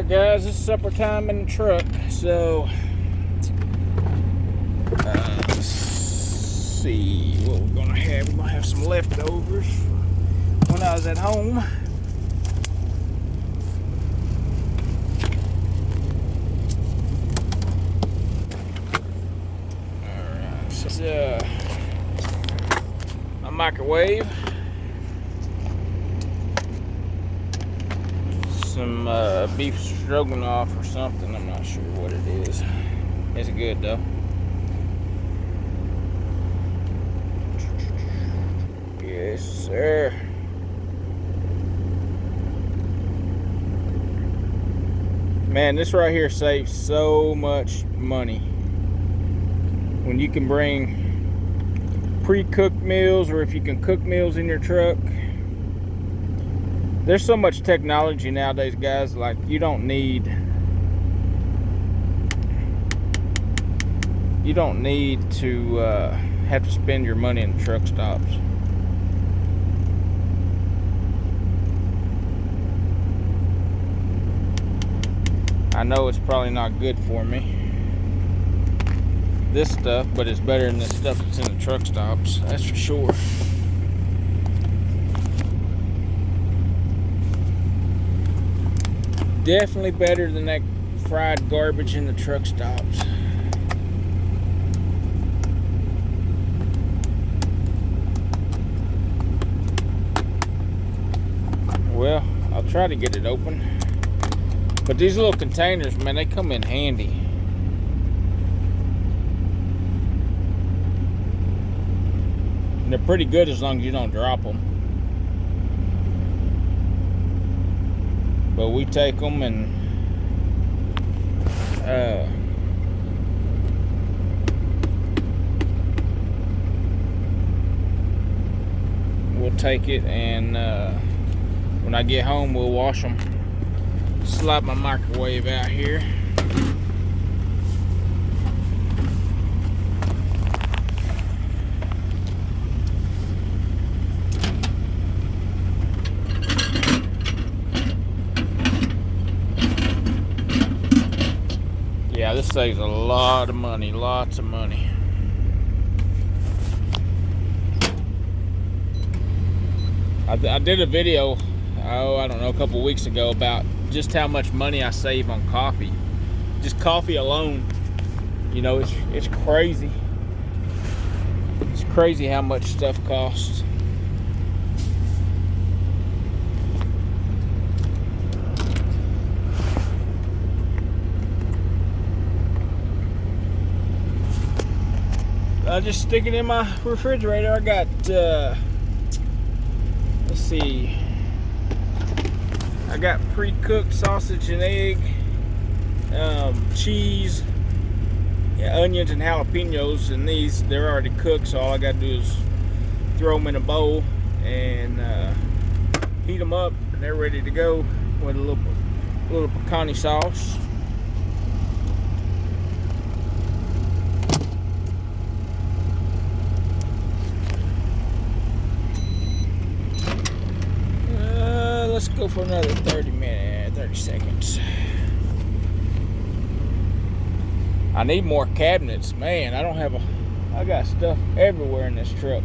Alright guys, it's supper time in the truck, so let's see what we're gonna have. We're gonna have some leftovers when I was at home. Alright, so it's a microwave. Some beef stroganoff or something. I'm not sure what it is. It's good though. Yes, sir. Man, this right here saves so much money when you can bring pre-cooked meals, or if you can cook meals in your truck. There's so much technology nowadays, guys. Like, you don't need to have to spend your money in truck stops. I know it's probably not good for me, this stuff, but it's better than the stuff that's in the truck stops, that's for sure. Definitely better than that fried garbage in the truck stops. Well, I'll try to get it open. But these little containers, man, they come in handy. And they're pretty good as long as you don't drop them. But we take them and we'll take it, and when I get home we'll wash them. Slide my microwave out here. Yeah, this saves a lot of money, lots of money. I did a video, I don't know, a couple weeks ago about just how much money I save on coffee. Just coffee alone, you know, it's crazy. It's crazy how much stuff costs. I'll just stick it in my refrigerator. I got, let's see, I got pre-cooked sausage and egg, cheese, yeah, onions and jalapenos, and they're already cooked, so all I got to do is throw them in a bowl and heat them up, and they're ready to go with a little pecani sauce. Let's go for another 30 seconds. I need more cabinets, man. I got stuff everywhere in this truck.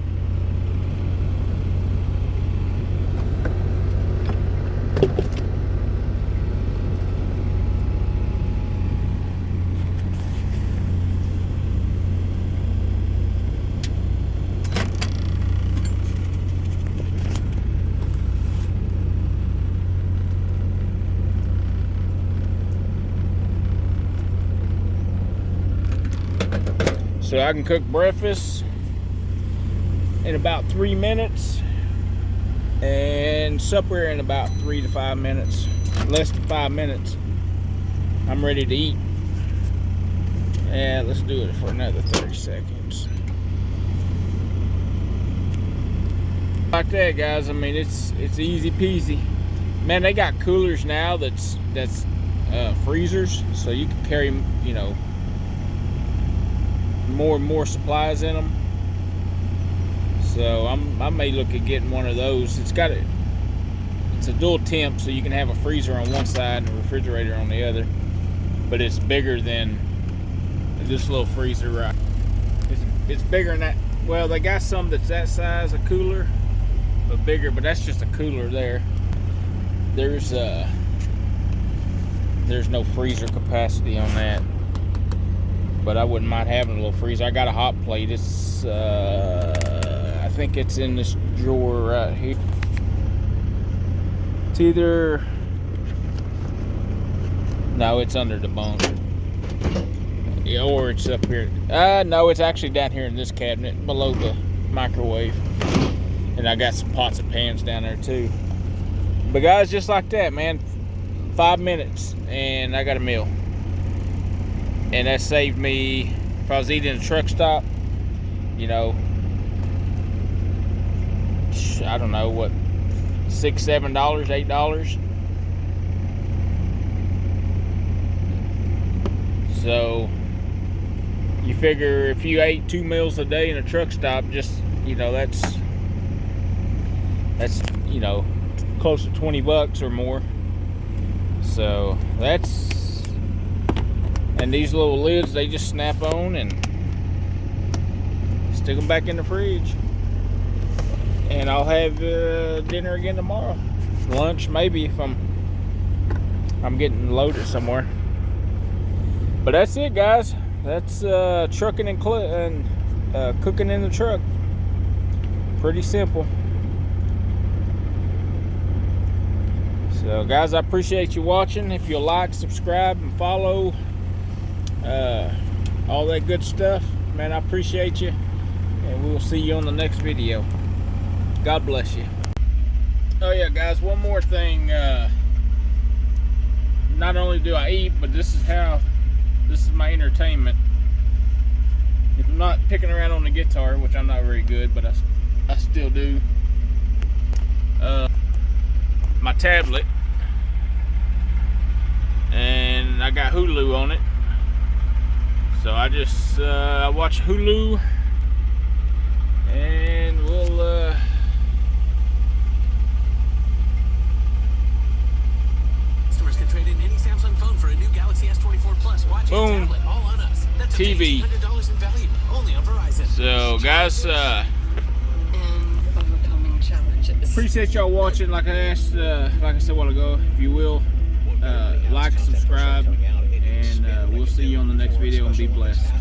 So I can cook breakfast in about 3 minutes and supper in about 3 to 5 minutes. Less than 5 minutes, I'm ready to eat. And let's do it for another 30 seconds. Like that, guys. I mean, it's easy peasy. Man, they got coolers now that's freezers, so you can carry, you know, more and more supplies in them. So I may look at getting one of those. It's got it's a dual temp, so you can have a freezer on one side and a refrigerator on the other. But it's bigger than this little freezer, right? It's bigger than that. Well, they got some that's that size, a cooler, but bigger. But that's just a cooler there. There's no freezer capacity on that. But I wouldn't mind having a little freezer. I got a hot plate. It's I think it's in this drawer right here. It's either, no, it's under the bunk. Yeah, or it's up here. No, it's actually down here in this cabinet below the microwave. And I got some pots and pans down there too. But guys, just like that, man, 5 minutes and I got a meal. And that saved me, if I was eating a truck stop, you know, I don't know what, $6, $7, $8. So you figure if you ate 2 meals a day in a truck stop, just, you know, that's you know, close to 20 bucks or more. So that's, and these little lids, they just snap on and stick them back in the fridge. And I'll have dinner again tomorrow. Lunch maybe if I'm getting loaded somewhere. But that's it, guys. That's trucking and cooking in the truck. Pretty simple. So guys, I appreciate you watching. If you'll like, subscribe, and follow, all that good stuff, man, I appreciate you. And we will see you on the next video. God bless you. Oh yeah, guys, one more thing. Not only do I eat, but this is my entertainment. If I'm not picking around on the guitar, which I'm not very good, but I still do. My tablet, and I got Hulu on it. So I just I watch Hulu, and we'll customers can trade in any Samsung phone for a new Galaxy S24 Plus. Watch boom, tablet, all on us. That's TV. $100 in value, only on Verizon. So guys, appreciate y'all watching. Like I said a while ago, if you will, like, subscribe, and we'll see you on the next video, and be blessed.